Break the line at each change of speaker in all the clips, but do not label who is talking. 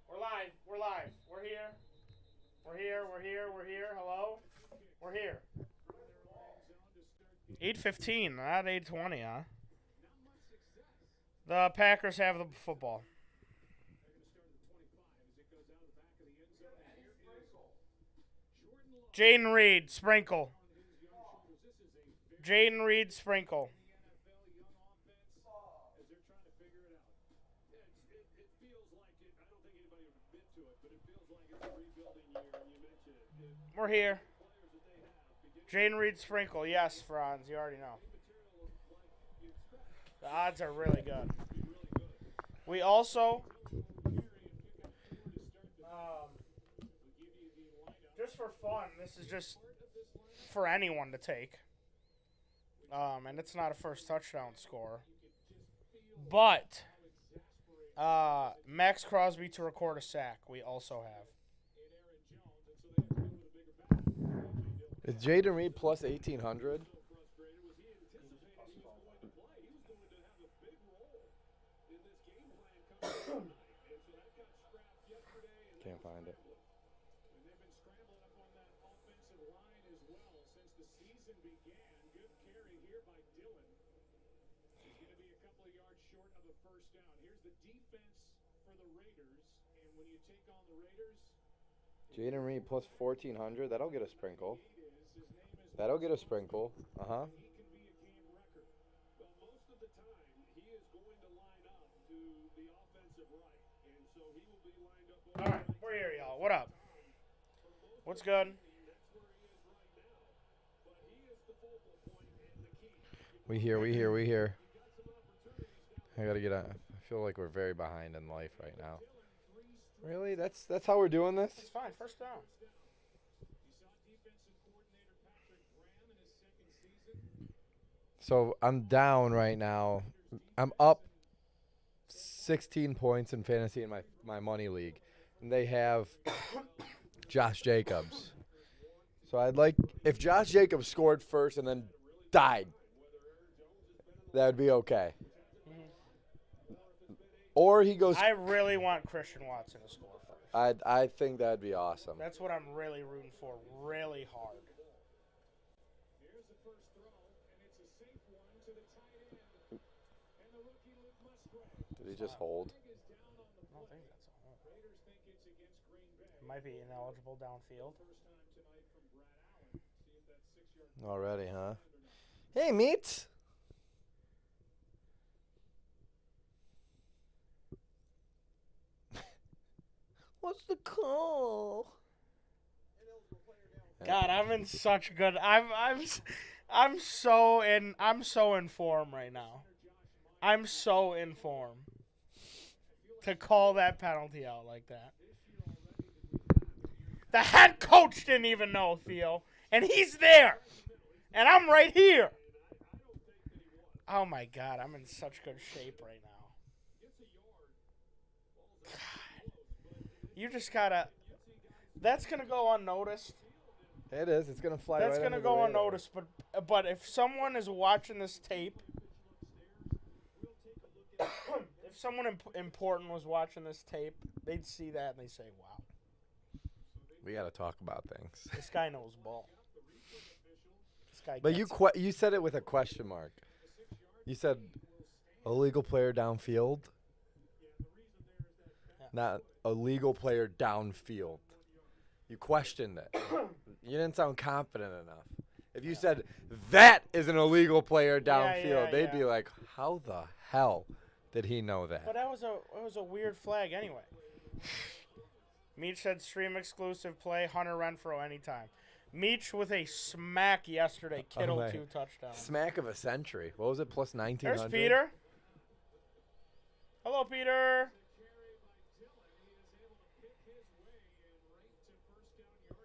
We're live. We're live. We're here. We're here. We're here. We're here. Hello. We're here. 8:15, not 8:20, huh? The Packers have the football. Jaden Reed, sprinkle. Jaden Reed, sprinkle. We're here. Jaden Reed, sprinkle. Yes, Franz, you already know. The odds are really good. We also, just for fun, this is just for anyone to take. And it's not a first touchdown score. But Max Crosby to record a sack, we also have.
Is Jaden Reed plus 1,800? Can't find it. Jaden Reed plus 1,400. That'll get a sprinkle. That'll get a sprinkle. Uh-huh.
All right, we're here, y'all. What up? What's good?
We here. I gotta get on. I feel like we're very behind in life right now. Really? That's how we're doing this?
It's fine. First down.
So I'm down right now. I'm up 16 points in fantasy in my money league. And they have Josh Jacobs. So I'd like, if Josh Jacobs scored first and then died, that would be okay. Or he goes.
I really want Christian Watson to score first.
I think that'd be awesome.
That's what I'm really rooting for, really hard.
Did he just hold?
I don't think that's a hold. It might be ineligible downfield.
Already, huh? Hey, Meats. What's the call?
God, I'm in such good. I'm so in form right now. I'm so in form to call that penalty out like that. The head coach didn't even know, Theo, and he's there, and I'm right here. Oh my God, I'm in such good shape right now. God, you just gotta. That's gonna go unnoticed.
It is. It's gonna fly.
That's
right
gonna
under
go
the radar.
unnoticed. But if someone is watching this tape, if someone important was watching this tape, they'd see that and they say, "Wow,
We gotta talk about things.
this guy knows ball." This guy.
But
gets
you said it with a question mark. You said illegal player downfield.
Yeah.
Not a legal player downfield. You questioned it. You didn't sound confident enough. If you said that is an illegal player downfield, they'd be like, "How the hell did he know that?"
But it was a weird flag anyway. Meach said stream exclusive play Hunter Renfrow anytime. Meach with a smack yesterday. Kittle
wait.
2 touchdowns.
Smack of a century. What was it? Plus 1900.
There's Peter. Hello, Peter.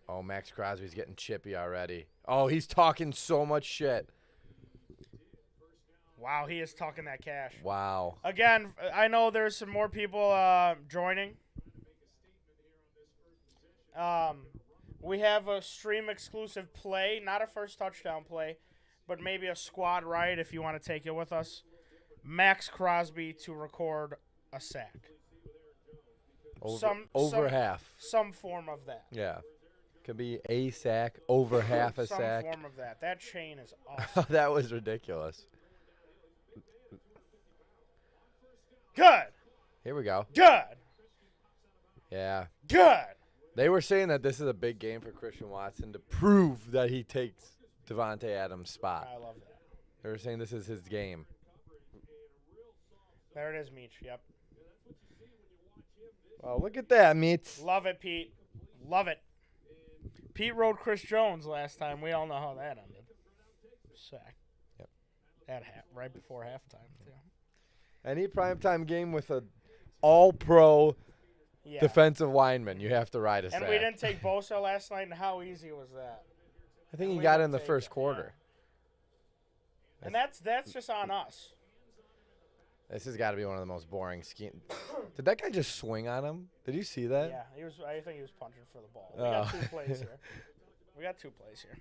Oh, Max Crosby's getting chippy already. Oh, he's talking so much shit.
Wow, he is talking that cash.
Wow.
Again, I know there's some more people joining. We have a stream exclusive play, not a first touchdown play, but maybe a squad right if you want to take it with us. Max Crosby to record a sack.
Over half.
Some form of that.
Yeah. Could be a sack, over half a sack.
Some form of that. That chain is awesome.
That was ridiculous.
Good.
Here we go.
Good.
Yeah.
Good.
They were saying that this is a big game for Christian Watson to prove that he takes Devontae Adams' spot.
I love that.
They were saying this is his game.
There it is, Meech. Yep.
Oh, look at that, Meats.
Love it, Pete. Love it. Pete rode Chris Jones last time. We all know how that ended. Sack.
Yep.
Right before halftime, too.
Any primetime game with a all-pro
Yeah.
defensive lineman, you have to ride a sack.
And we didn't take Bosa last night, and how easy was that?
I think he
we
got
didn't
in the
take
first
it,
quarter.
Yeah. And that's just on us.
This has got to be one of the most boring schemes. Did that guy just swing on him? Did you see that?
Yeah, I think he was punching for the ball. We got 2 plays here. We got 2 plays here.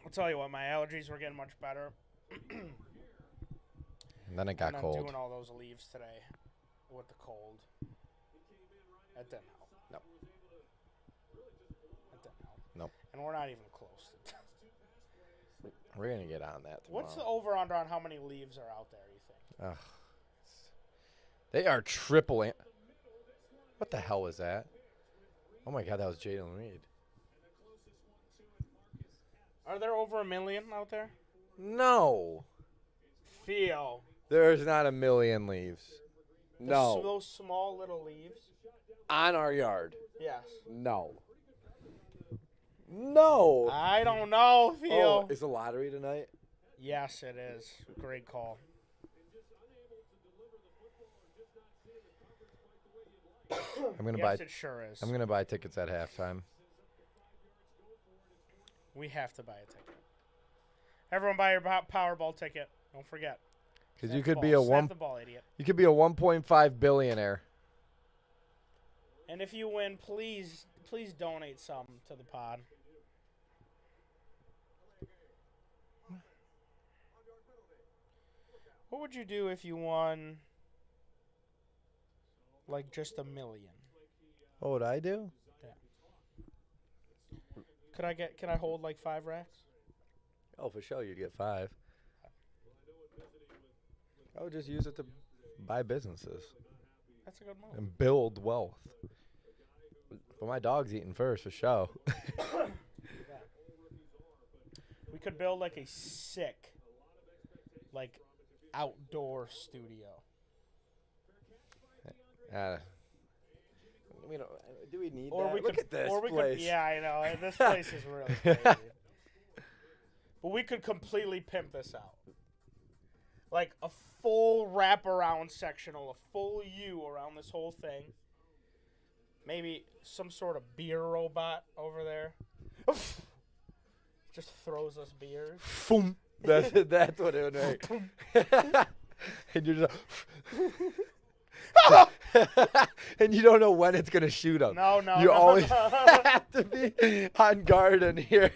I'll tell you what, my allergies were getting much better.
And then it got
and
cold.
I'm doing all those leaves today with the cold. That didn't help.
Nope.
That didn't help.
Nope.
And we're not even close.
We're going to get on that tomorrow.
What's the over-under on how many leaves are out there, you think?
Ugh. They are tripling. What the hell was that? Oh, my God, that was Jalen Reed.
Are there over 1 million out there?
No.
Theo.
There's not 1 million leaves. No.
Those small little leaves?
On our yard.
Yes.
No. No.
I don't know, Theo.
Oh, is the lottery tonight?
Yes, it is. Great call.
I'm gonna
Yes, it sure is.
I'm gonna buy tickets at halftime.
We have to buy a ticket. Everyone buy your Powerball ticket. Don't forget.
Because you could be a
Snap the ball, idiot.
You could be a 1.5 billionaire.
And if you win, please donate some to the pod. What would you do if you won, like, just $1 million?
What would I do?
Can I hold like 5 racks?
Oh, for sure, you'd get 5. I would just use it to buy businesses
That's a good move.
and build wealth. But my dog's eating first, for sure.
Yeah. We could build like a sick, like, outdoor studio.
We don't, do we need
Or
that?
we
Look
could,
at this
or we
place.
Could, yeah, I know. This place is really crazy. But we could completely pimp this out. Like a full wraparound sectional, a full U around this whole thing. Maybe some sort of beer robot over there. Just throws us beers.
Boom. That's what it would make. And you're just and you don't know when it's gonna shoot them.
No.
You always have to be on guard in here.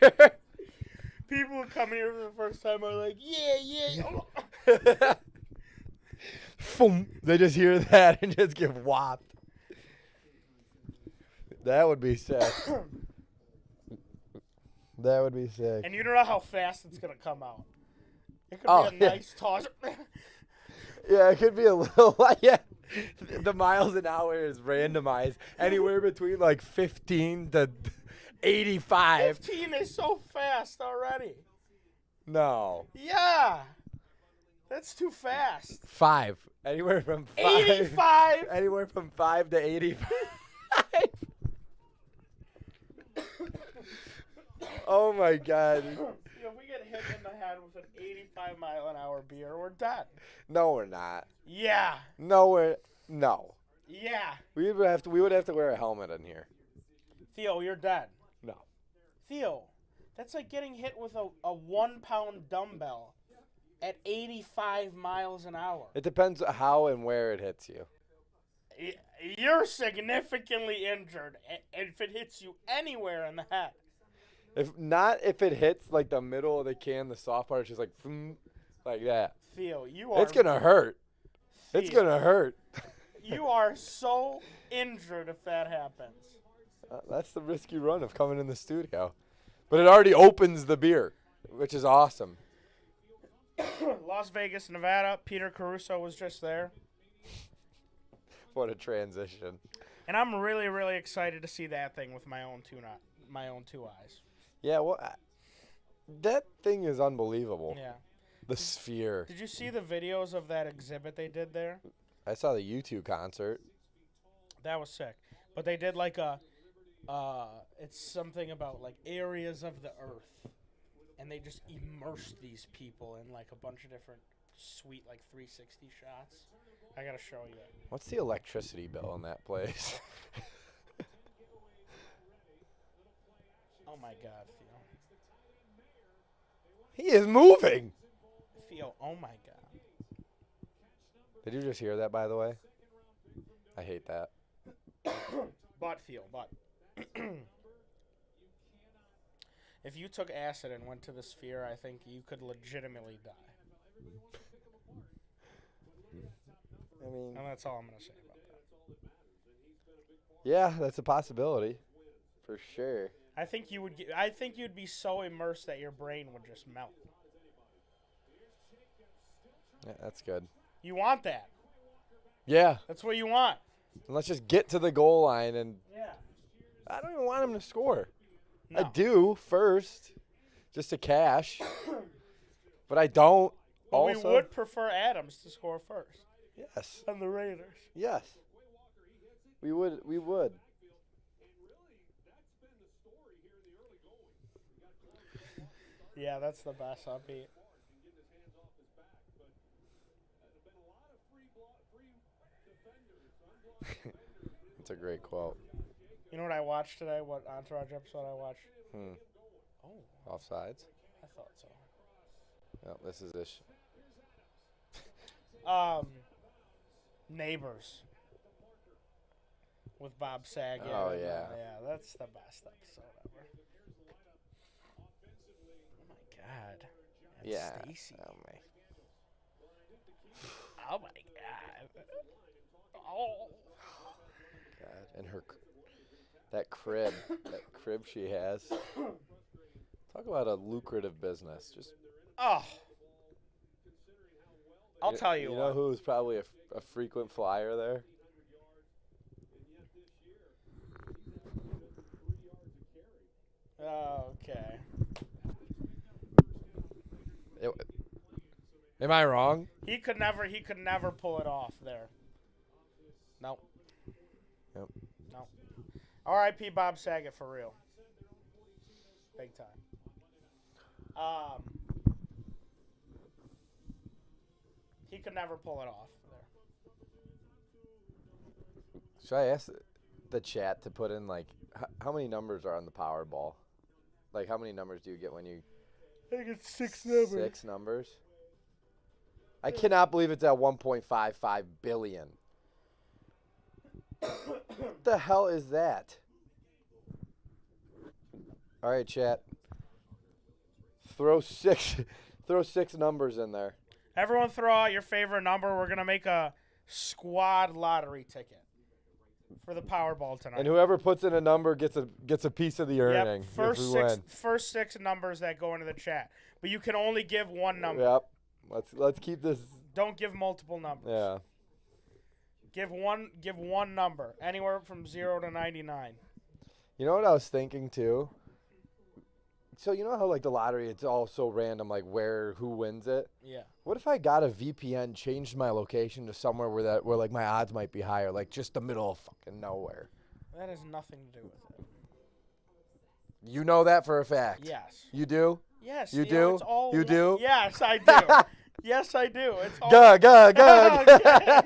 People who come here for the first time are like, yeah.
Boom. They just hear that and just get whopped. That would be sick. That would be sick.
And you don't know how fast it's gonna come out. It could be a nice toss.
Yeah, it could be a little. Yeah, the miles an hour is randomized anywhere between like 15 to 85.
15 is so fast already.
No.
Yeah. That's too fast.
5. Anywhere from 5.
85.
Anywhere from 5 to 85. Oh my God.
If we get hit in the head with an 85-mile-an-hour beer, we're done.
No, we're not.
Yeah.
No.
Yeah.
We would have to wear a helmet in here.
Theo, you're dead.
No.
Theo, that's like getting hit with a 1-pound dumbbell at 85 miles an hour.
It depends how and where it hits you.
You're significantly injured if it hits you anywhere in the head.
If it hits like the middle of the can, the soft part is just like, like that.
Theo, you are.
It's gonna hurt.
Theo,
It's gonna hurt.
You are so injured if that happens.
That's the risky run of coming in the studio. But it already opens the beer, which is awesome.
Las Vegas, Nevada. Peter Caruso was just there.
What a transition.
And I'm really, really excited to see that thing with my own two eyes.
Yeah, well, that thing is unbelievable.
Yeah.
The sphere.
Did you see the videos of that exhibit they did there?
I saw the U2 concert.
That was sick. But they did like it's something about like areas of the earth. And they just immersed these people in like a bunch of different sweet like 360 shots. I gotta show you that.
What's the electricity bill in that place?
Oh my God, Theo.
He is moving.
Theo, oh my God.
Did you just hear that, by the way? I hate that.
But Theo, if you took acid and went to the sphere, I think you could legitimately die.
I mean,
And that's all I'm gonna say about that.
yeah, that's a possibility, for sure.
I think you'd be so immersed that your brain would just melt.
Yeah, that's good.
You want that.
Yeah,
That's what you want.
and let's just get to the goal line, and
Yeah.
I don't even want him to score.
No.
I do first, just to cash, but I don't.
But
also,
we would prefer Adams to score first.
yes,
And the Raiders.
yes, we would. We would.
Yeah, that's the best upbeat.
It's a great quote.
You know what I watched today? What Entourage episode I watched? Oh,
Offsides.
I thought so.
No, this is this.
Neighbors. With Bob Saget.
Oh,
and,
yeah.
Yeah, that's the best episode ever. Oh, my God. And
Yeah.
Stacy.
Oh my.
Oh, my God. Oh.
God. And that crib she has. Talk about a lucrative business. Just.
Oh. I'll tell you
You
what.
know who's probably a frequent flyer there?
Okay.
Am I wrong?
He could never pull it off there. No.
Yep.
No. R.I.P. Bob Saget for real. Big time. He could never pull it off there.
Should I ask the chat to put in, like, how many numbers are on the Powerball? Like, how many numbers do you get when you...
I think it's 6 numbers.
6 numbers? I cannot believe it's at 1.55 billion. What the hell is that? All right, chat. Throw six numbers in there.
Everyone throw out your favorite number. We're going to make a squad lottery ticket for the Powerball tonight.
And whoever puts in a number gets a piece of the earning.
Yep.
If we win.
First 6 numbers that go into the chat. But you can only give one number.
Yep. Let's keep this.
Don't give multiple numbers.
Yeah.
Give one number. Anywhere from 0 to 99.
You know what I was thinking too? So you know how like the lottery, it's all so random, like who wins it?
Yeah.
What if I got a VPN, changed my location to somewhere where like my odds might be higher, like just the middle of fucking nowhere?
That has nothing to do with it.
You know that for a fact.
Yes.
You do?
Yes.
You
Theo,
do?
It's all
You do?
Yes, I do. Yes, I do. It's all.
Go.
Okay.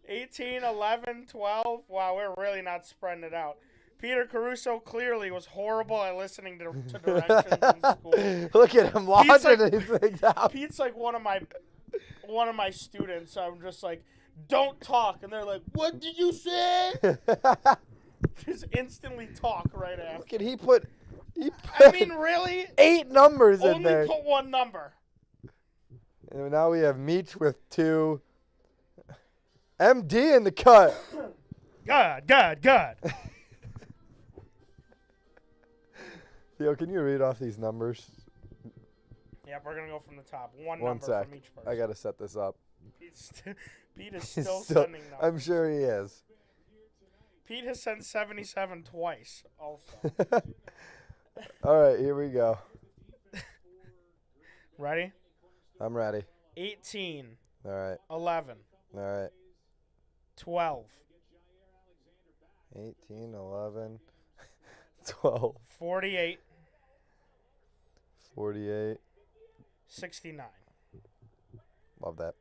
18, 11, 12. Wow, we're really not spreading it out. Peter Caruso clearly was horrible at listening to directions in school.
Look at him launching these things out.
Pete's like one of one of my students, I'm just like, don't talk. And they're like, what did you say? Just instantly talk right after.
Look at he put
I mean, really?
8 numbers in
Only
there.
put one number.
And now we have Meech with 2. MD in the cut.
God.
Theo, can you read off these numbers?
Yeah, we're going to go from the top. One
One
number
sec.
from each person.
I got to set this up.
Pete is still sending numbers.
I'm sure he is.
Pete has sent 77 twice also.
All right, here we go.
Ready?
I'm ready.
18.
All right.
11.
All right.
12.
18, 11, 12.
48.
48.
69.
Love that.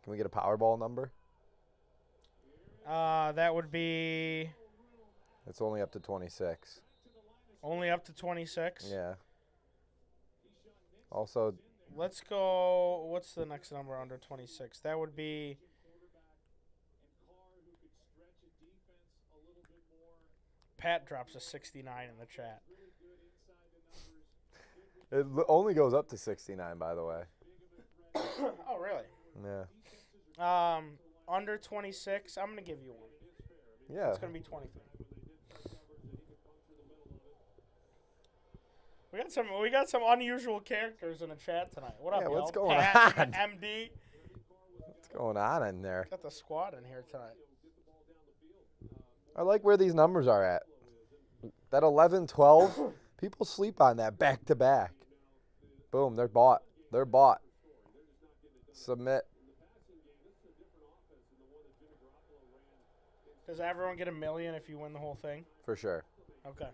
Can we get a Powerball number?
That would be
It's only up to 26.
only up to 26.
Yeah. Also,
Let's go. What's the next number under 26? That would be. Pat drops a 69 in the chat.
it only goes up to 69, by the way.
Oh, really?
Yeah.
Under 26, I'm gonna give you one.
Yeah.
It's gonna be 23. We got some unusual characters in the chat tonight. What up,
Yeah,
y'all?
what's going
Pat,
on?
MD.
What's going on in there?
Got the squad in here tonight.
I like where these numbers are at. That 11, 12, people sleep on that back to back. Boom, they're bought. They're bought. Submit.
Does everyone get $1 million if you win the whole thing?
For sure.
Okay.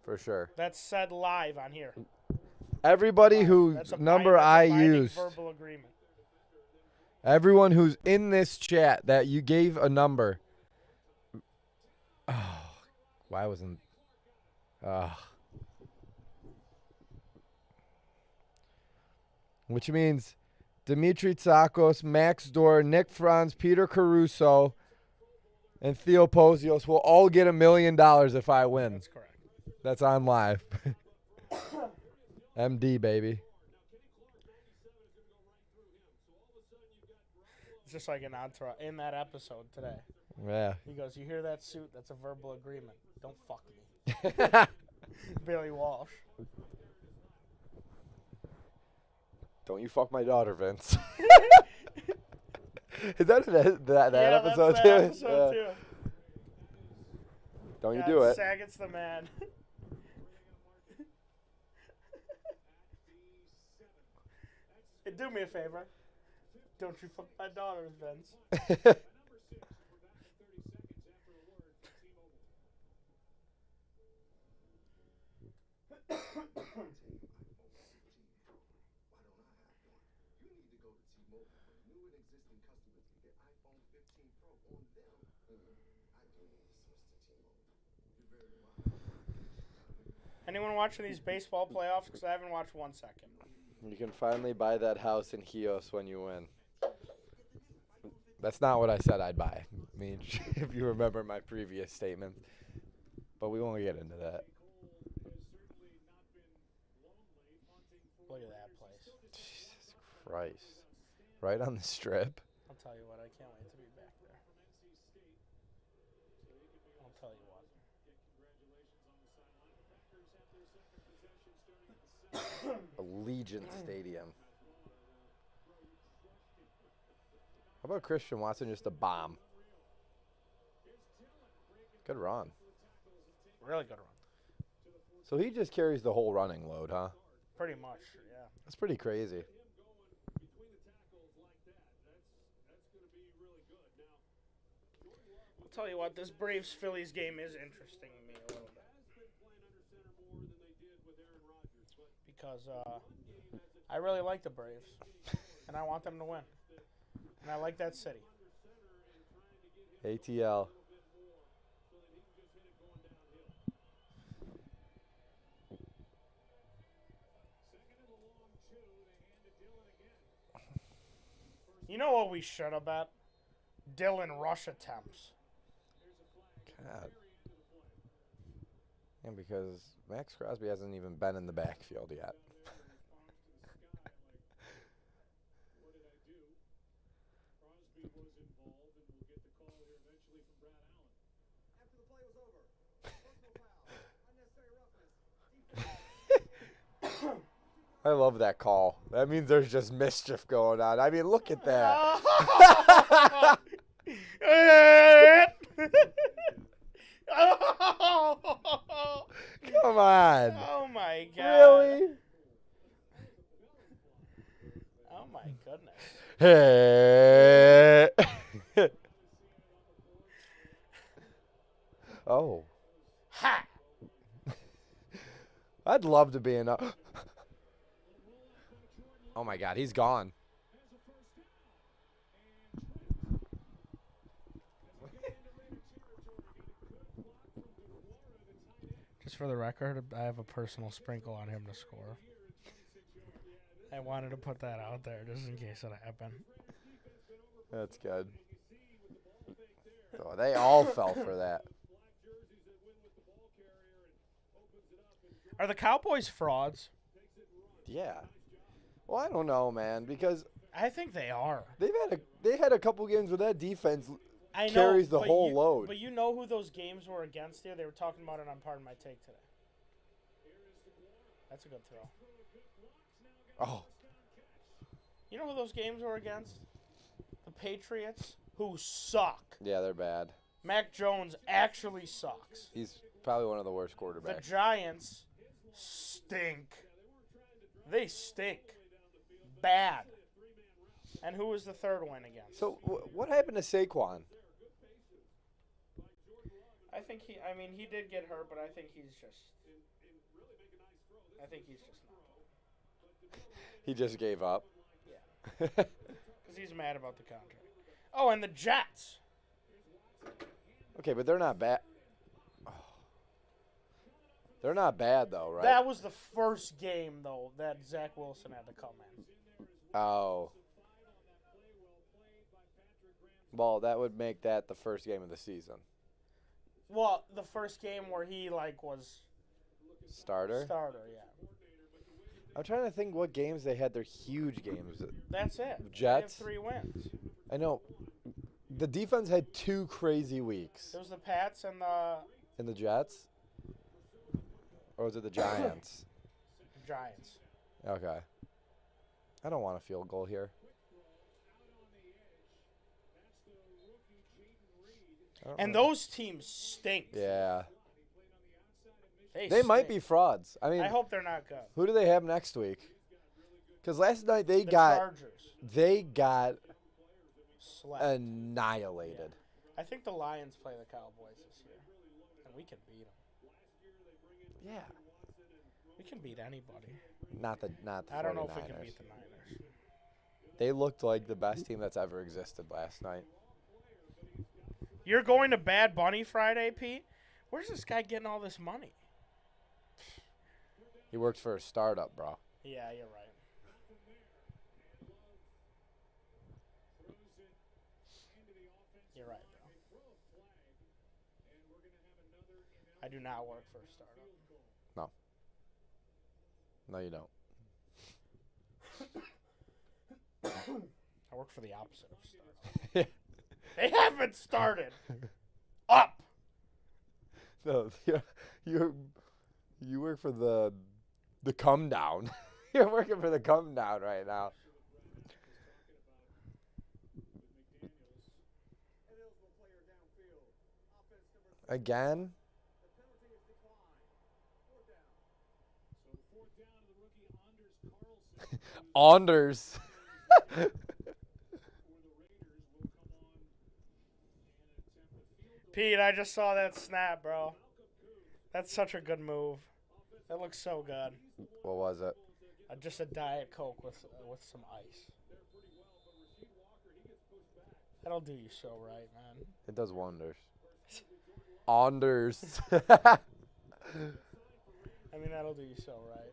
For sure.
That's said live on here.
Everybody whose
That's a
number
that's a
I
binding
used,
verbal agreement.
everyone who's in this chat that you gave a number. Oh, why wasn't... Which means Dimitri Tsakos, Max Dor, Nick Franz, Peter Caruso, and Theo Posios will all get $1 million if I win.
That's correct.
That's on live. MD, baby.
It's just like an entourage in that episode today.
Yeah.
He goes, "You hear that suit? That's a verbal agreement. Don't fuck me." Billy Walsh.
Don't you fuck my daughter, Vince. Is that that
Yeah,
episode
that's
too?
that episode
Yeah.
too.
Don't you
God,
do it.
Saget's the man. Hey, do me a favor. Don't you fuck my daughters, Vince. Anyone watching these baseball playoffs? Because I haven't watched 1 second.
You can finally buy that house in Chios when you win. That's not what I said I'd buy. I mean, if you remember my previous statement. But we won't get into that.
Look at that place.
Jesus Christ. Right on the strip.
I'll tell you what, I can't wait to be back there. I'll tell you what.
Allegiant Stadium. How about Christian Watson just a bomb? Good run.
Really good run.
So he just carries the whole running load, huh?
Pretty much, yeah.
That's pretty crazy.
I'll tell you what, this Braves-Phillies game is interesting to me a little bit. Because I really like the Braves, and I want them to win. And I like that city.
ATL.
You know what we should have bet? Dylan rush attempts.
God. Yeah, because Max Crosby hasn't even been in the backfield yet. I love that call. That means there's just mischief going on. I mean, look at that. Come on.
Oh my god.
Really?
Oh my goodness.
Hey. Oh.
Ha!
I'd love to be in a... Oh my god, he's gone.
Just for the record, I have a personal sprinkle on him to score. I wanted to put that out there just in case it happened.
That's good. Oh, they all fell for that.
Are the Cowboys frauds?
Yeah. Well, I don't know, man, because
I think they are.
they had a couple games where that defense
I know,
carries the whole
you,
load.
But you know who those games were against here? They were talking about it on Pardon My Take today. That's a good throw.
Oh.
You know who those games were against? The Patriots, who suck.
Yeah, they're bad.
Mac Jones actually sucks.
He's probably one of the worst
The
quarterbacks.
Giants stink. They stink. Bad. And who was the third win against?
So, what happened to Saquon?
I think he did get hurt, but I think he's just not.
He just gave up.
Yeah. Because he's mad about the contract. Oh, and the Jets.
Okay, but they're not bad. Oh. They're not bad, though, right?
That was the first game, though, that Zach Wilson had to come in.
Oh. Well, that would make that the first game of the season.
Well, the first game where he, was
Starter?
starter, yeah.
I'm trying to think what games they had their huge games.
That's it.
Jets?
They have 3 wins.
I know. The defense had 2 crazy weeks.
It was the Pats and the
And the Jets? Or was it the Giants?
Giants.
Okay. I don't want a field goal here.
And those teams stink.
Yeah.
They
They might
stink.
be frauds. I mean,
I hope they're not good.
who do they have next week? Because last night
The Chargers
they got
slept.
annihilated.
I think the Lions play the Cowboys this year, and we can beat them.
Yeah.
We can beat anybody.
Not the
I don't know if we can
49ers.
beat the Niners.
They looked like the best team that's ever existed last night.
You're going to Bad Bunny Friday, Pete? Where's this guy getting all this money?
He works for a startup, bro.
Yeah, you're right. You're right, bro. I do not work for a startup.
No, you don't.
I work for the opposite of startup. They haven't started. Up.
No, you work for the come down. You're working for the come down right now. Again? Anders.
Pete, I just saw that snap, bro. That's such a good move. That looks so good.
What was it?
Just a Diet Coke with some ice. That'll do you so right, man.
It does wonders. Anders.
I mean, that'll do you so right.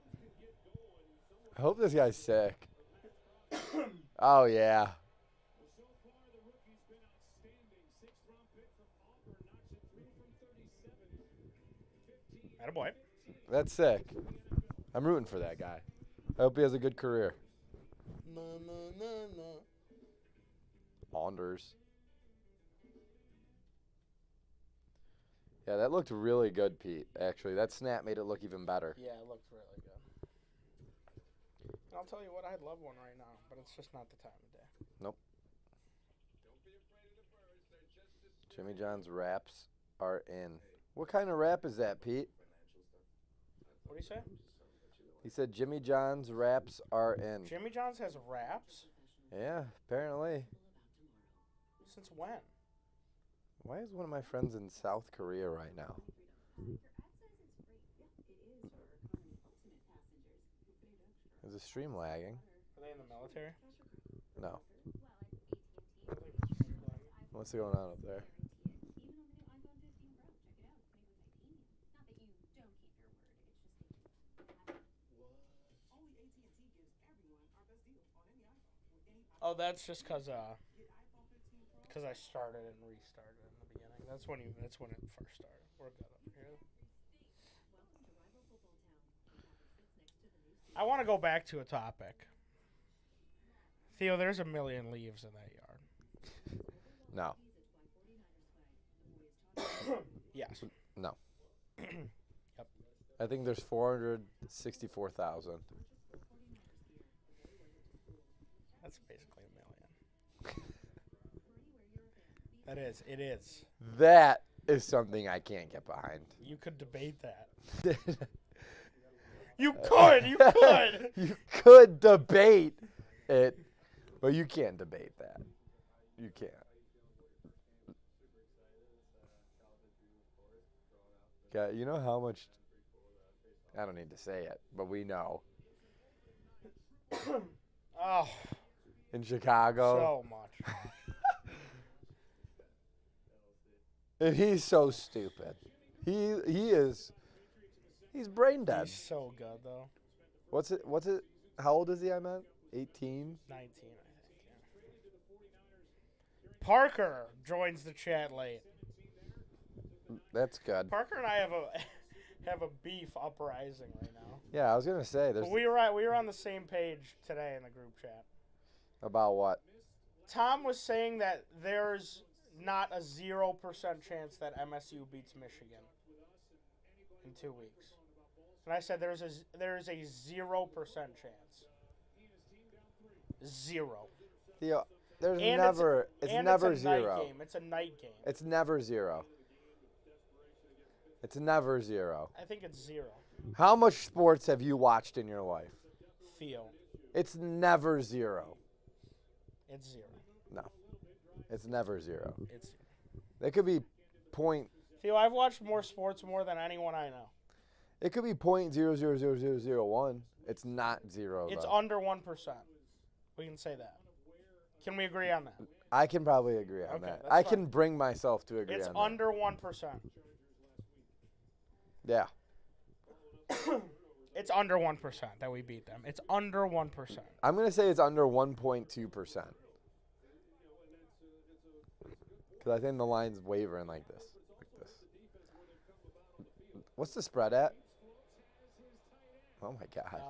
I hope this guy's sick. Oh, yeah.
Attaboy.
That's sick. I'm rooting for that guy. I hope he has a good career. Anders. Yeah, that looked really good, Pete. Actually, that snap made it look even better.
Yeah, it looked really good. I'll tell you what, I'd love one right now, but it's just not the time of day.
Nope. Jimmy John's wraps are in. What kind of wrap is that, Pete?
What do you say?
He said Jimmy John's wraps are in.
Jimmy John's has wraps?
Yeah, apparently.
Since when?
Why is one of my friends in South Korea right now? Is the stream lagging?
Are they in the military?
No. What's going on up there?
Oh, that's just because I started and restarted in the beginning. That's when it first started. We're good up here. I want to go back to a topic. Theo, there's a million leaves in that yard.
No.
Yes.
No.
Yep.
I think there's 464,000.
That's basically a million. That is. It is.
That is something I can't get behind.
You could debate that. You could. You could.
You could debate it, but you can't debate that. You can't. Yeah, you know how much. I don't need to say it, but we know.
Oh.
In Chicago.
So much.
And he's so stupid. He is. He's brain dead.
He's so good though.
What's it? How old is he? I meant 18.
19, I think. Yeah. Parker joins the chat late.
That's good.
Parker and I have a beef uprising right now.
Yeah, I was gonna say there's.
But we were on the same page today in the group chat.
About what?
Tom was saying that there's not a 0% chance that MSU beats Michigan in 2 weeks. And I said there's a 0% chance. 0.
Theo, there's
And
never. It's never
it's a
zero.
Night game. It's a night game.
It's never zero. It's never zero.
I think it's 0.
How much sports have you watched in your life?
Theo.
It's never zero.
It's 0.
No. It's never zero.
It's 0.
It could be point.
Theo, I've watched more sports more than anyone I know.
It could be .0000001. It's not zero.
It's
though.
under 1%. We can say that. Can we agree on that?
I can probably agree on
Okay,
that.
that's
I
fine.
can bring myself to agree
It's
on that.
under 1%.
Yeah.
It's under 1% that we beat them. It's under 1%.
I'm going to say it's under 1.2%. Because I think the line's wavering like this. What's the spread at? Oh, my God.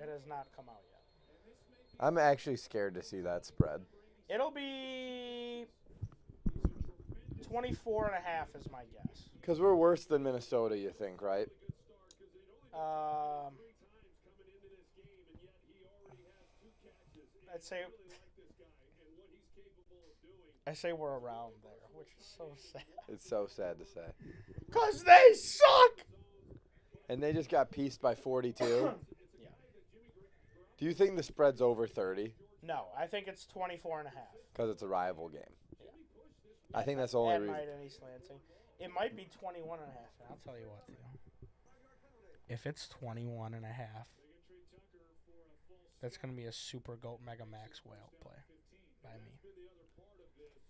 It has not come out yet.
I'm actually scared to see that spread.
It'll be 24.5 is my guess.
Because we're worse than Minnesota, you think, right?
I say we're around there, which is so sad.
It's so sad to say.
'Cause they suck!
And they just got pieced by 42.
Yeah.
Do you think the spread's over 30?
No, I think it's 24.5.
Because it's a rival game.
Yeah.
I think that's the only
At
reason.
night in East Lansing. It might be 21.5. And I'll tell you what, Theo. If it's 21.5, that's going to be a Super Goat Mega Max whale play by me.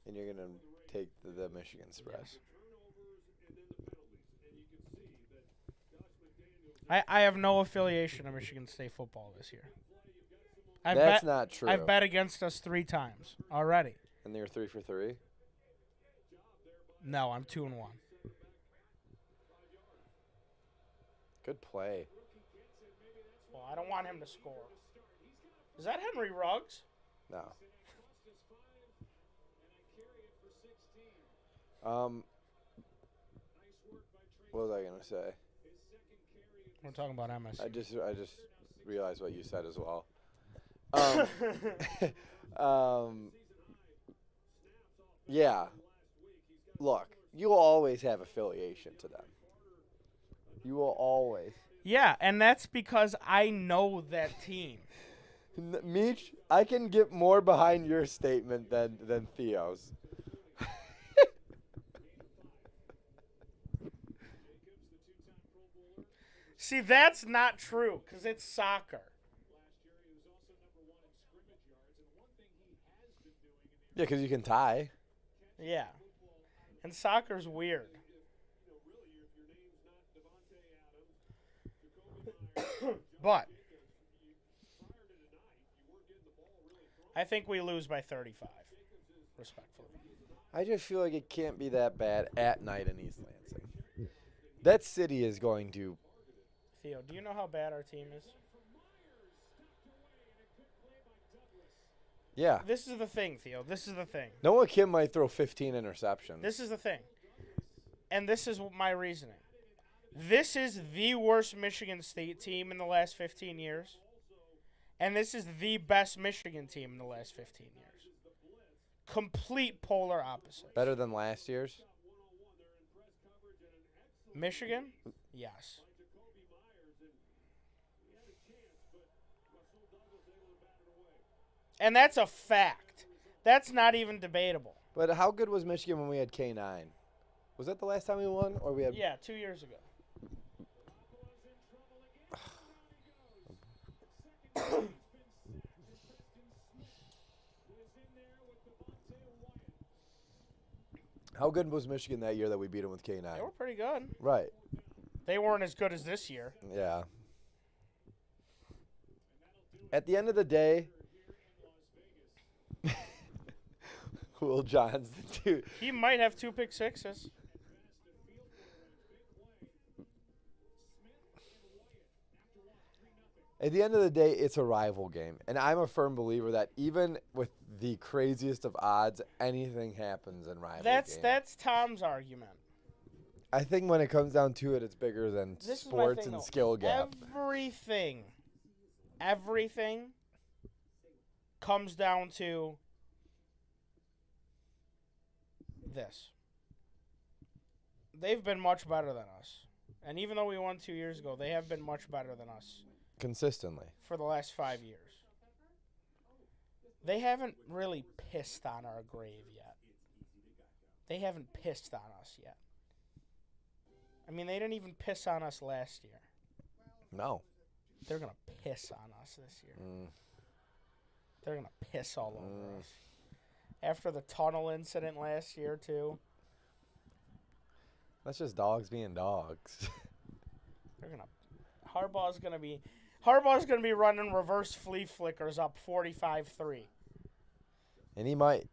And you're going to take the Michigan spread.
Yes. I have no affiliation to Michigan State football this year.
That's not true.
I've bet against us 3 times already.
And they were 3 for 3?
No, I'm 2-1.
Good play.
Well, I don't want him to score. Is that Henry Ruggs?
No. What was I gonna say?
We're talking about MSU.
I just realized what you said as well. Yeah. Look, you will always have affiliation to them. You will always.
Yeah, and that's because I know that team.
Meech, I can get more behind your statement than Theo's.
See, that's not true because it's soccer.
Yeah, because you can tie.
Yeah. And soccer's weird. But I think we lose by 35, respectfully.
I just feel like it can't be that bad at night in East Lansing. That city is going to.
Theo, do you know how bad our team is?
Yeah.
This is the thing, Theo. This is the thing.
Noah Kim might throw 15 interceptions.
This is the thing. And this is my reasoning. This is the worst Michigan State team in the last 15 years. And this is the best Michigan team in the last 15 years. Complete polar opposite.
Better than last year's?
Michigan? Yes. And that's a fact. That's not even debatable.
But how good was Michigan when we had K9? Was that the last time we won? Or we had?
Yeah, 2 years ago.
How good was Michigan that year that we beat them with K9?
They were pretty good.
Right.
They weren't as good as this year.
Yeah. At the end of the day, Will Johnson, dude.
He might have 2 pick sixes.
At the end of the day, it's a rival game. And I'm a firm believer that even with the craziest of odds, anything happens in rival games.
That's Tom's argument.
I think when it comes down to it, it's bigger than
This is my
sports
thing,
and
though.
skill gap.
Everything comes down to this. They've been much better than us. And even though we won 2 years ago, they have been much better than us
Consistently.
for the last 5 years. They haven't really pissed on our grave yet. They haven't pissed on us yet. I mean, they didn't even piss on us last year.
No.
They're going to piss on us this year. They're going to piss all over us. After the tunnel incident last year, too.
That's just dogs being dogs.
They're going to Harbaugh's going to be running reverse flea flickers up 45-3.
And he might.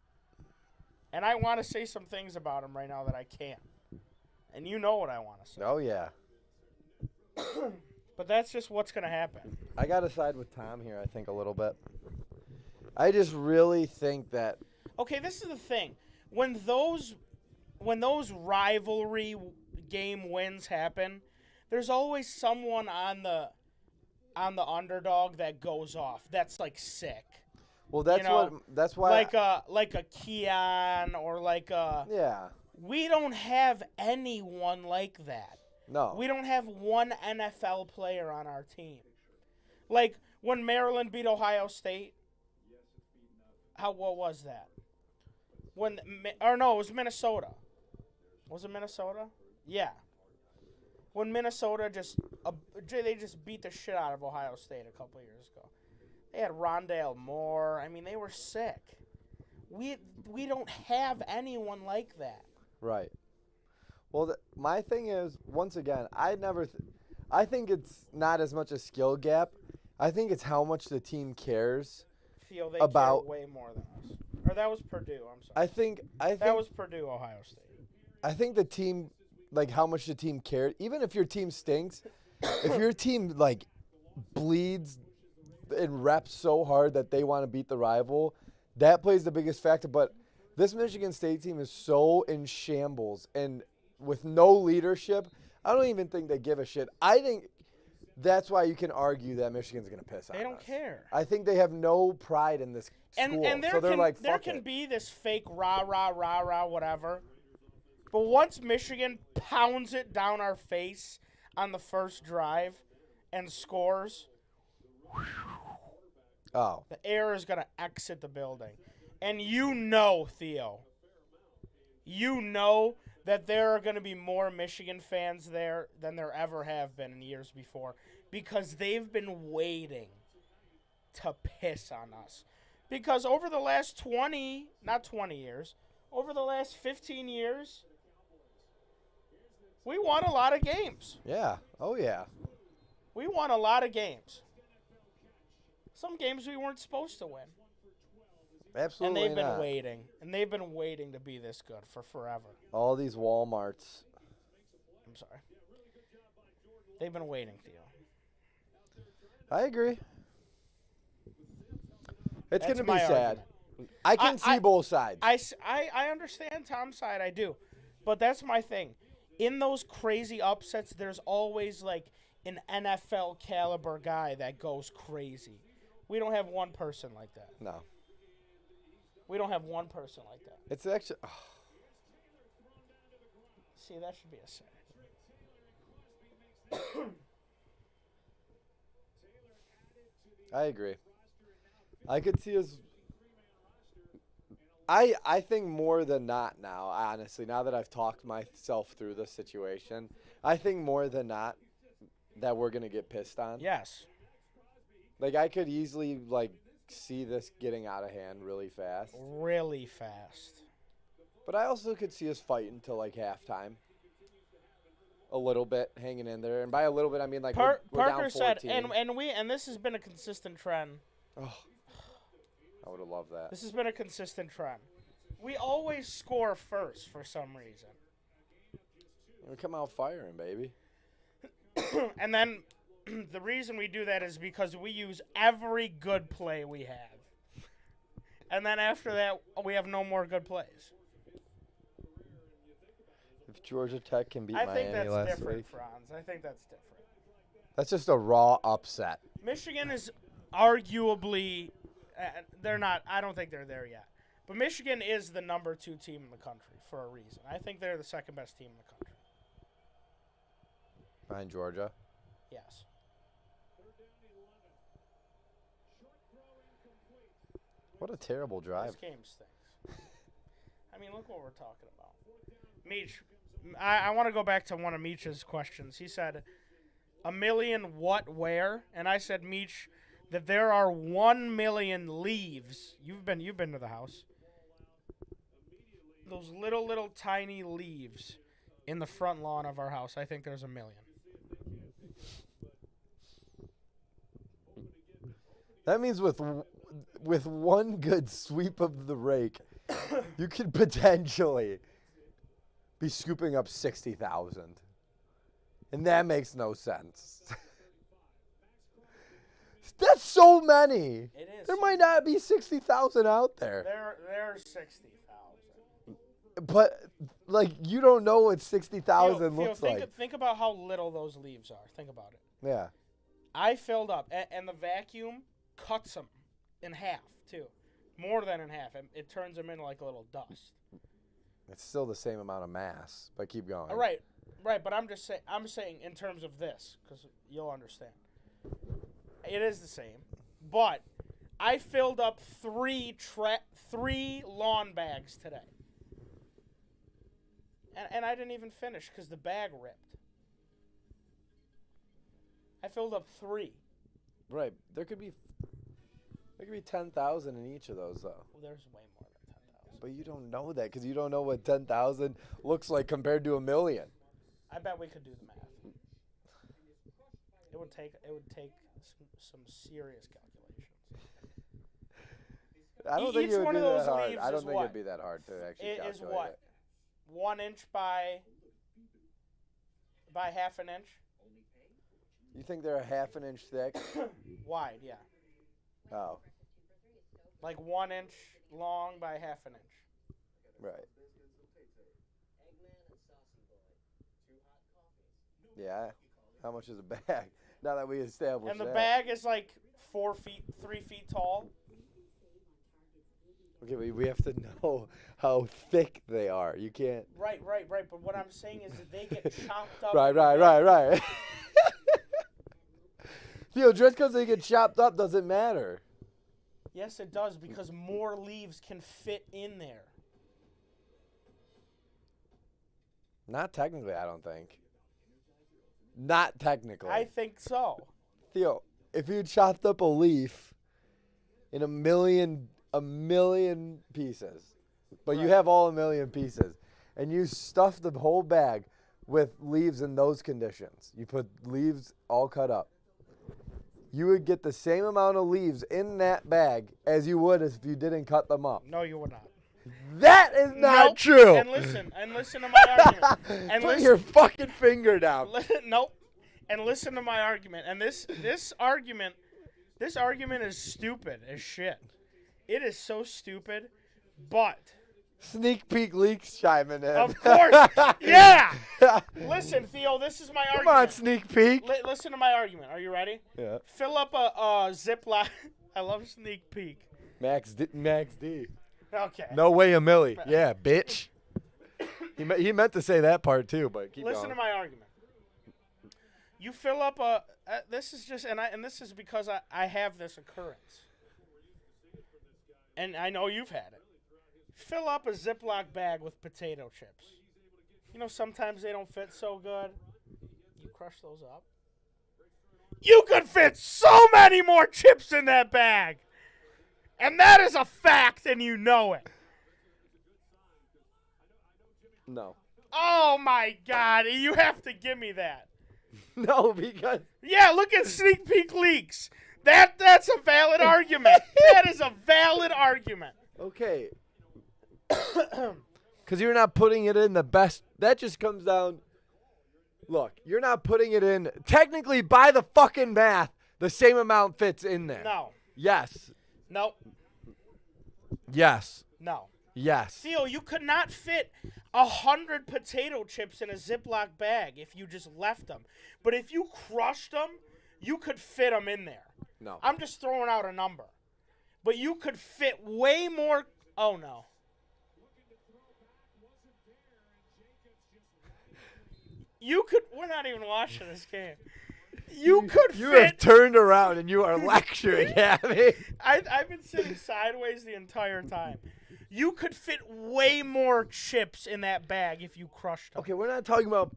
And I want to say some things about him right now that I can't. And you know what I want to say.
Oh, yeah.
But that's just what's going to happen.
I got to side with Tom here, I think, a little bit. I just really think that.
Okay, this is the thing. When those rivalry game wins happen, there's always someone on the underdog that goes off. That's like sick.
Well, that's why
like a Keon or like a.
Yeah.
We don't have anyone like that.
No.
We don't have one NFL player on our team. Like when Maryland beat Ohio State. What was that? It was Minnesota. Was it Minnesota? Yeah. When Minnesota they just beat the shit out of Ohio State a couple of years ago. They had Rondale Moore. I mean, they were sick. We don't have anyone like that.
Right. Well, my thing is, once again, I think it's not as much a skill gap. I think it's how much the team cares.
Feel they
about
care way more than us. Or that was Purdue. I'm sorry.
I think
that was Purdue, Ohio State.
I think the team, like how much the team cared. Even if your team stinks, if your team like bleeds and reps so hard that they want to beat the rival, that plays the biggest factor. But this Michigan State team is so in shambles and with no leadership. I don't even think they give a shit. I think that's why you can argue that Michigan's going to piss on us.
They don't care.
I think they have no pride in this school.
And there
so they're
can,
like,
there
fuck
can
it.
be this fake rah, rah, rah, rah, whatever. But once Michigan pounds it down our face on the first drive and scores, the air is going to exit the building. And Theo, you know that there are going to be more Michigan fans there than there ever have been in years before because they've been waiting to piss on us. Because over the last over the last 15 years, we won a lot of games.
Yeah. Oh, yeah.
We won a lot of games. Some games we weren't supposed to win.
Absolutely
And they've been
not.
waiting. And they've been waiting to be this good for forever.
All these Walmarts.
I'm sorry. They've been waiting, Theo.
I agree. It's going to be
my
sad.
argument.
I can see both sides.
I understand Tom's side. I do. But that's my thing. In those crazy upsets, there's always like an NFL caliber guy that goes crazy. We don't have one person like that.
No.
We don't have one person like that.
It's actually...
See, that should be a sin.
I agree. I could see us... I think more than not now, honestly, now that I've talked myself through the situation, I think more than not that we're going to get pissed on.
Yes.
Like, I could easily, like, see this getting out of hand really fast.
Really fast.
But I also could see us fighting until, like, halftime. A little bit, hanging in there. And by a little bit, I mean, like, we're
Parker
down 14.
said, and this has been a consistent trend.
Oh, I would have loved that.
This has been a consistent trend. We always score first for some reason.
We come out firing, baby.
And then the reason we do that is because we use every good play we have. And then after that, we have no more good plays.
If Georgia Tech can beat
I think
Miami
that's
last
different,
week.
Franz. I think that's different.
That's just a raw upset.
Michigan is arguably they're not. I don't think they're there yet. But Michigan is the number 2 team in the country for a reason. I think they're the second best team in the country.
Behind Georgia.
Yes.
What a terrible drive.
This game stinks. I mean, look what we're talking about. Meech, I want to go back to one of Meech's questions. He said, "A million what, where?" And I said, Meech, that there are 1 million leaves. You've been to the house. Those little tiny leaves in the front lawn of our house. I think there's 1 million.
That means with one good sweep of the rake, you could potentially be scooping up 60,000. And that makes no sense. That's so many.
It is.
There might not be 60,000 out there.
There's 60,000.
But, like, you don't know what 60,000 looks like.
Think about how little those leaves are. Think about it.
Yeah.
I filled up, and the vacuum cuts them in half, too. More than in half. It turns them into like a little dust.
It's still the same amount of mass, but keep going.
Right, but I'm saying in terms of this, because you'll understand. It is the same, but I filled up three lawn bags today. And I didn't even finish because the bag ripped. I filled up 3.
Right. There could be 10,000 in each of those, though.
Well, there's way more than 10,000.
But you don't know that because you don't know what 10,000 looks like compared to 1 million.
I bet we could do the math. It would take some serious calculations.
I don't think
Each
it would
one
be
of those
that hard.
leaves
I don't
is
think
what?
it'd be that hard to actually
It
calculate
is what?
it.
1 inch by half an inch?
You think they're a half an inch thick?
Wide, yeah.
Oh,
Like 1 inch long by half an inch.
right. Yeah. How much is a bag? Now that we established
And the
that.
bag is like 3 feet tall.
Okay, we have to know how thick they are. You can't.
Right. But what I'm saying is that they get chopped up.
Right. Theo, just because they get chopped up doesn't matter.
Yes, it does, because more leaves can fit in there.
Not technically, I don't think. Not technically.
I think so.
Theo, if you chopped up a leaf in a million pieces, but you
Right.
have all a million pieces, and you stuff the whole bag with leaves in those conditions, you put leaves all cut up, you would get the same amount of leaves in that bag as you would if you didn't cut them up.
No, you would not.
That is not
Nope.
true.
And listen to my argument. And
Put
listen,
your fucking finger down.
nope. And listen to my argument. And this argument is stupid as shit. It is so stupid, but
Sneak peek leaks chiming in.
of course, yeah. Listen, Theo, this is my
Come
argument.
on, sneak peek.
Listen to my argument. Are you ready?
Yeah.
Fill up a Ziploc. I love sneak peek.
Max D.
Okay.
No way a milli. Yeah, bitch. He meant to say that part too, but keep
Listen
going.
to my argument. You fill up this is just and this is because I have this occurrence. And I know you've had it. Fill up a Ziploc bag with potato chips. You know, sometimes they don't fit so good. You crush those up. You could fit so many more chips in that bag. And that is a fact, and you know it.
No.
Oh, my God. You have to give me that.
No, because
Yeah, look at Sneak Peek Leaks. That's a valid argument. That is a valid argument.
okay. Because you're not putting it in the best. That just comes down. Look, you're not putting it in. Technically, by the fucking math, the same amount fits in there.
No.
Yes.
No.
Yes.
No.
Yes.
Theo, you could not fit 100 potato chips in a Ziploc bag if you just left them. But if you crushed them, you could fit them in there.
No.
I'm just throwing out a number. But you could fit way more. Oh, no. You could. We're not even watching this game. You could
You
fit.
have turned around and you are lecturing at me.
I've been sitting sideways the entire time. You could fit way more chips in that bag if you crushed them.
Okay, we're not talking about.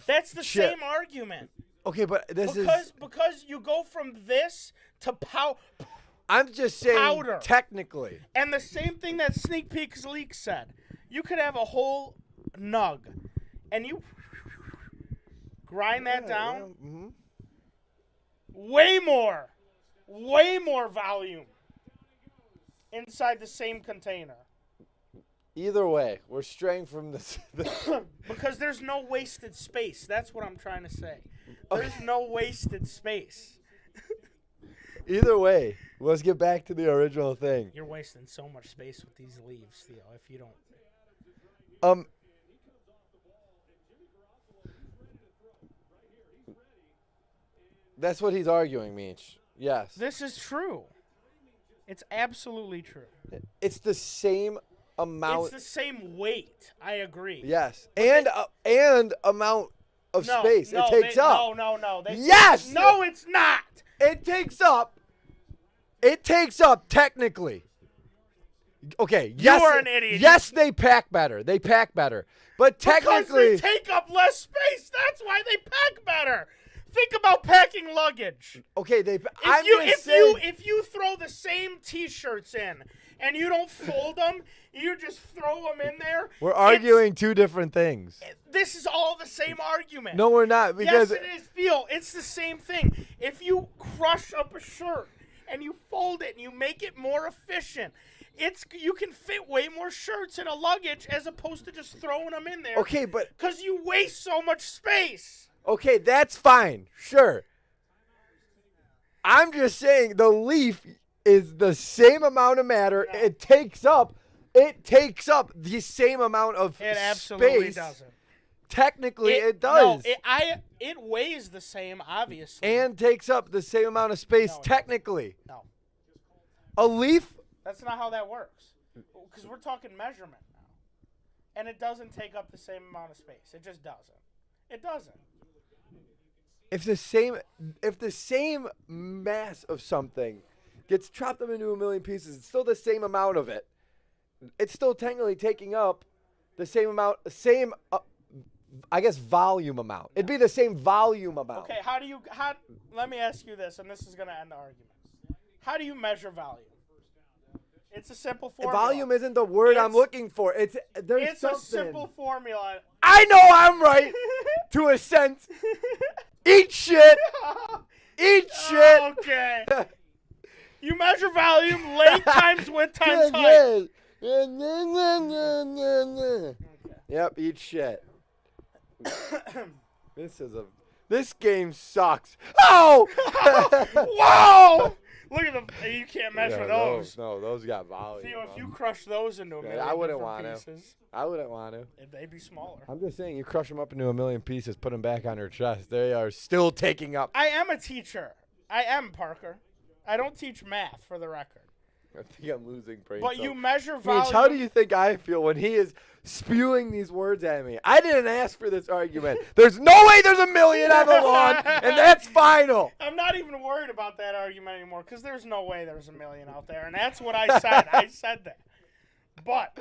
That's the
chip.
same argument.
Okay, but this is.
Because you go from this to
I'm just saying.
powder.
Technically.
And the same thing that Sneak Peek's Leak said. You could have a whole nug, and you grind that down.
Yeah, mm-hmm.
Way more volume inside the same container.
Either way, we're straying from this.
Because there's no wasted space. That's what I'm trying to say. There's no wasted space.
Either way, let's get back to the original thing.
You're wasting so much space with these leaves, Theo, if you don't.
That's what he's arguing, Meech. Yes.
This is true. It's absolutely true.
It's the same amount.
It's the same weight. I agree.
Yes. And amount of space it takes up.
No.
Yes!
No, it's not.
It takes up technically. Okay, yes.
You are an idiot.
Yes, they pack better. But technically
Because they take up less space. That's why they pack better. Think about packing luggage.
okay,
If you throw the same T-shirts in and you don't fold them, you just throw them in there.
we're arguing two different things.
This is all the same argument.
No, we're not, because
yes, it is, Theo. It's the same thing. If you crush up a shirt and you fold it and you make it more efficient. You can fit way more shirts in a luggage as opposed to just throwing them in there.
Okay, but
because you waste so much space.
Okay, that's fine. Sure. I'm just saying the leaf is the same amount of matter.
No.
It takes up the same amount of space.
It absolutely doesn't.
Technically, it does.
No, it weighs the same, obviously.
And takes up the same amount of space,
No,
technically.
No.
A leaf?
That's not how that works. Because we're talking measurement now. And it doesn't take up the same amount of space. It just doesn't. It doesn't.
If the same mass of something gets chopped up into a million pieces, it's still the same amount of it. It's still technically taking up the same amount, I guess, volume amount. It'd be the same volume amount.
Okay, let me ask you this, and this is going to end the argument. How do you measure volume? It's a simple formula.
Volume isn't the word I'm looking for. It's something.
A simple formula.
I know I'm right, to a sense. Eat shit. Eat shit.
Okay. You measure volume, length times width times height.
Yep, eat shit. This game sucks. Oh!
Whoa! Look at them. You can't measure those.
No, those got volume.
Theo, if you crush those into a million
I wouldn't
different
want
pieces,
I wouldn't want to.
they'd be smaller.
I'm just saying, you crush them up into a million pieces, put them back on her chest. They are still taking up.
I am a teacher. I am, Parker. I don't teach math, for the record.
I think I'm losing brain
But
cells.
you measure volume.
Mitch, how do you think I feel when he is spewing these words at me? I didn't ask for this argument. There's no way there's a million on the lawn, and that's final.
I'm not even worried about that argument anymore because there's no way there's a million out there, and that's what I said. I said that. But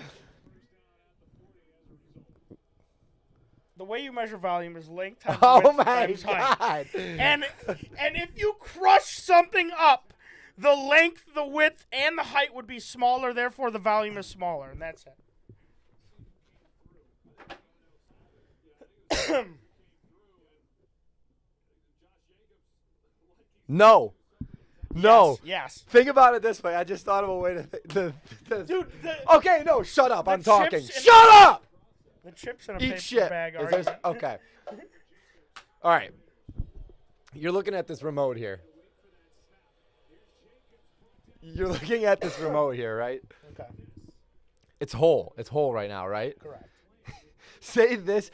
the way you measure volume is length times width times height. And if you crush something up, the length, the width, and the height would be smaller. Therefore, the volume is smaller, and that's it.
No.
Yes.
Think about it this way. I just thought of a way to
Dude,
okay, no, shut up. I'm talking.
chips
Shut up!
The chips in a
Eat
paper
shit.
bag
Is
are
this- okay. All right. You're looking at this remote here. You're looking at this remote here, right?
Okay.
It's whole. It's whole right now, right?
Correct.
Say this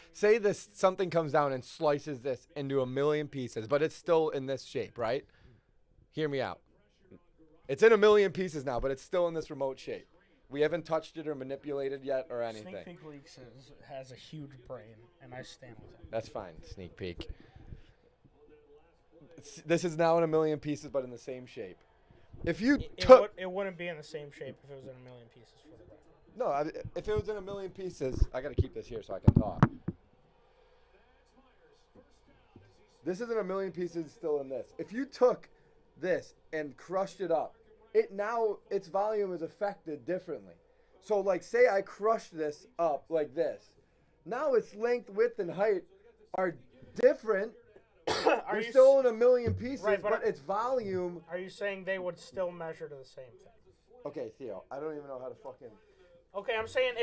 something comes down and slices this into a million pieces, but it's still in this shape, right? Hear me out. It's in a million pieces now, but it's still in this remote shape. We haven't touched it or manipulated yet or anything.
Sneak Peek Leaks has a huge brain, and I stand with it.
That's fine, sneak peek. This is now in a million pieces, but in the same shape. If you took...
It wouldn't be in the same shape if it was in a million pieces for the record.
No, if it was in a million pieces, I got to keep this here so I can talk. This isn't a million pieces still in this. If you took this and crushed it up, its volume is affected differently. So like say I crushed this up like this. Now its length, width, and height are different. They're still in a million pieces,
right,
but its volume...
Are you saying they would still measure to the same thing?
Okay, Theo, I don't even know how to fucking...
Okay, I'm saying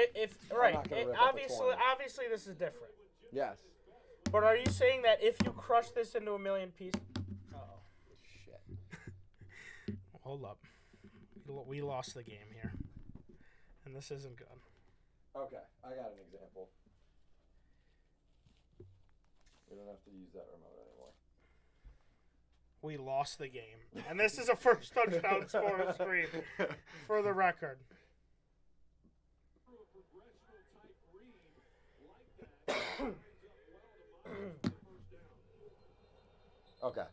obviously this is different.
Yes.
But are you saying that if you crush this into a million pieces... Uh-oh.
Shit.
Hold up. We lost the game here. And this isn't good.
Okay, I got an example. We don't have to use that remote anymore.
We lost the game. And this is a first touchdown score on screen, for the record.
Okay.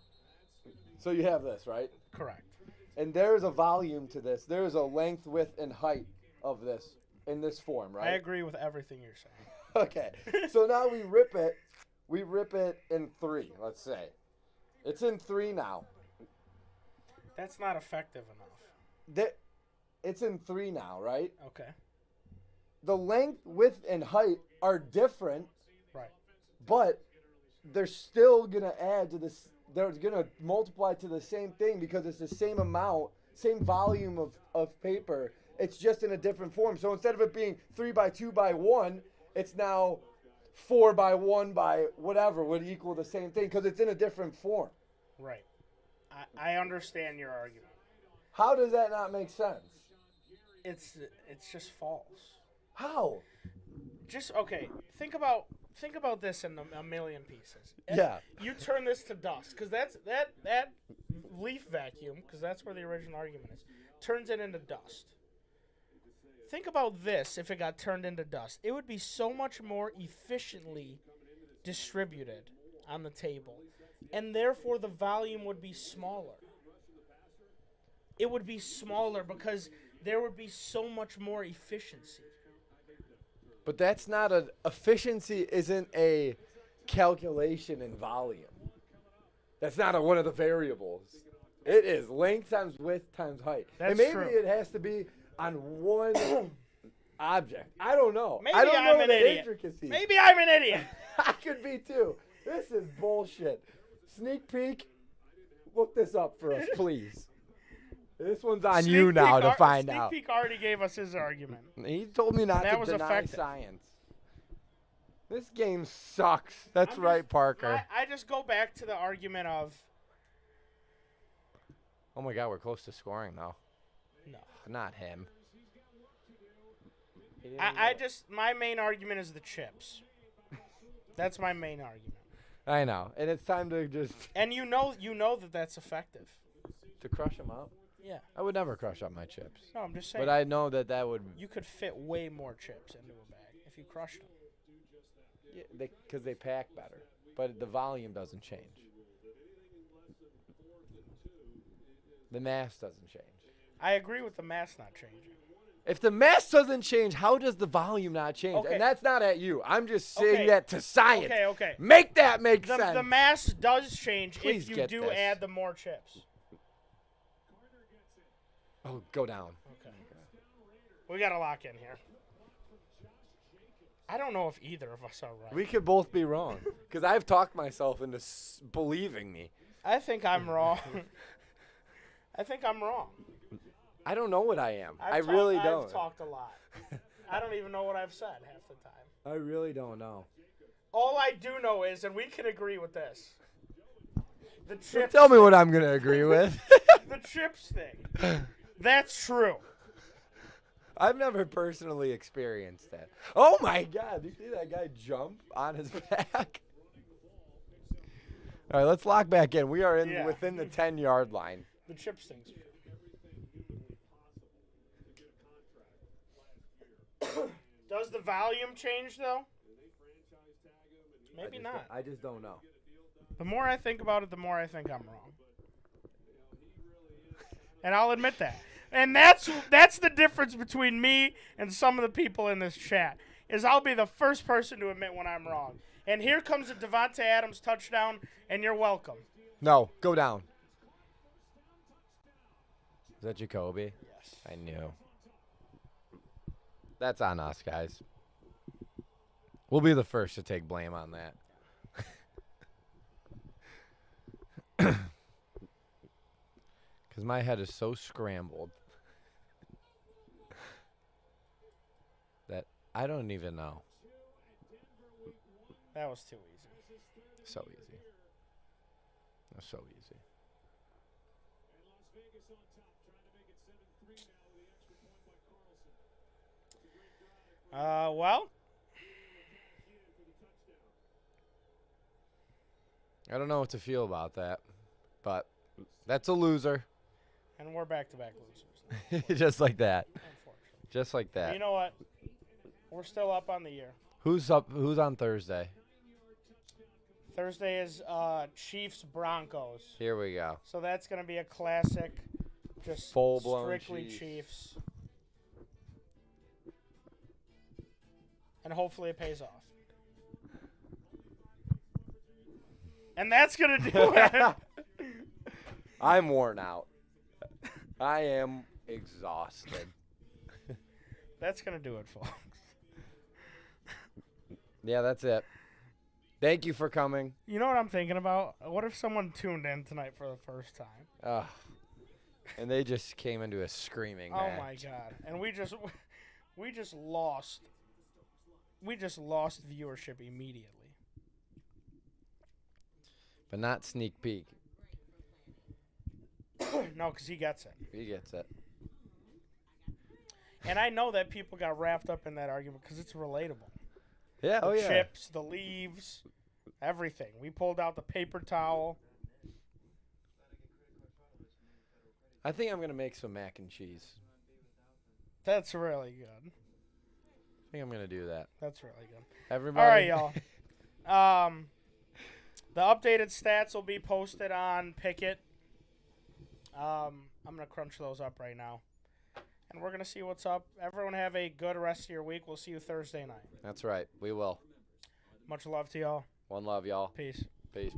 So you have this, right?
Correct.
And there's a volume to this. There's a length, width, and height of this in this form, right?
I agree with everything you're saying.
Okay. So now we rip it. We rip it in 3, let's say. It's in 3 now.
That's not effective enough.
It's in 3 now, right?
Okay.
The length, width, and height are different.
Right.
But they're still going to add to this they're gonna multiply to the same thing because it's the same amount, same volume of paper. It's just in a different form. So instead of it being 3 by 2 by 1, it's now 4 by 1 by whatever would equal the same thing because it's in a different form.
Right. I understand your argument.
How does that not make sense?
It's just false.
How?
Just okay. Think about this in a million pieces.
Yeah.
You turn this to dust because that leaf vacuum, because that's where the original argument is, turns it into dust. Think about this if it got turned into dust. It would be so much more efficiently distributed on the table, and therefore the volume would be smaller. It would be smaller because there would be so much more efficiency.
But that's not efficiency isn't a calculation in volume. That's not one of the variables. It is length times width times height.
That's
and maybe
true.
it has to be on one object. I don't know.
Maybe
I don't
I'm
know
an
the
idiot.
intricacies.
Maybe I'm an idiot.
I could be too. This is bullshit. Sneak peek. Look this up for us, please. This one's on you now to find out.
Sneak Peek already gave us his argument.
He told me not to deny
effective.
science. This game sucks. That's right, Parker.
I just go back to the argument of
Oh my God, we're close to scoring now.
no.
Not him.
My main argument is the chips. That's my main argument.
I know, and it's time to just
And you know that that's effective.
to crush them up.
Yeah.
I would never crush up my chips,
No, I'm just saying.
but I know that would.
You could fit way more chips into a bag if you crushed them.
Yeah, because they pack better, but the volume doesn't change. The mass doesn't change.
I agree with the mass not changing.
If the mass doesn't change, how does the volume not change?
Okay.
And that's not at you. I'm just saying
Okay.
that to science.
Okay.
Make that make sense.
The mass does change
Please
if you
get
do
this.
add the more chips.
Oh, go down.
Okay. We got to lock in here. I don't know if either of us are right.
We could both be wrong because I've talked myself into believing me.
I think I'm wrong. I think I'm wrong.
I don't know what I am. I really don't.
I've talked a lot. I don't even know what I've said half the time.
I really don't know.
All I do know is, and we can agree with this, the chips.
Tell me what I'm going to agree with.
The chips thing. That's true.
I've never personally experienced that. Oh, my God. Did you see that guy jump on his back? All right, let's lock back in. We are within the 10-yard line.
The chips thing's true. Does the volume change, though? Maybe not.
I just don't know.
The more I think about it, the more I think I'm wrong. And I'll admit that. And that's the difference between me and some of the people in this chat, is I'll be the first person to admit when I'm wrong. And here comes a Devontae Adams touchdown, and you're welcome.
No, go down. Is that Jacoby?
Yes.
I knew. That's on us, guys. We'll be the first to take blame on that. Because my head is so scrambled that I don't even know.
That was too easy.
So easy. That's so easy.
Well,
I don't know what to feel about that, but that's a loser.
and we're back-to-back losers,
Just like that.
unfortunately.
Just like that.
You know what? We're still up on the year.
Who's up? Who's on Thursday?
Thursday is Chiefs-Broncos.
Here we go.
So that's going to be a classic, just
Full-blown
strictly
Chiefs.
Chiefs. And hopefully it pays off. And that's going to do it.
I'm worn out. I am exhausted.
That's going to do it, folks.
Yeah, that's it. Thank you for coming.
You know what I'm thinking about? What if someone tuned in tonight for the first time?
And they just came into a screaming match.
Oh my god! And we just lost. We just lost viewership immediately.
But not sneak peek.
No, because he gets it.
He gets it.
And I know that people got wrapped up in that argument because it's relatable.
Yeah,
The
yeah.
chips, the leaves, everything. We pulled out the paper towel.
I think I'm going to make some mac and cheese.
That's really good.
I think I'm going to do that.
That's really good.
Everybody.
All right, y'all. The updated stats will be posted on Picket. I'm going to crunch those up right now. And we're going to see what's up. Everyone have a good rest of your week. We'll see you Thursday night.
That's right. We will.
Much love to y'all.
One love, y'all.
Peace.
Peace.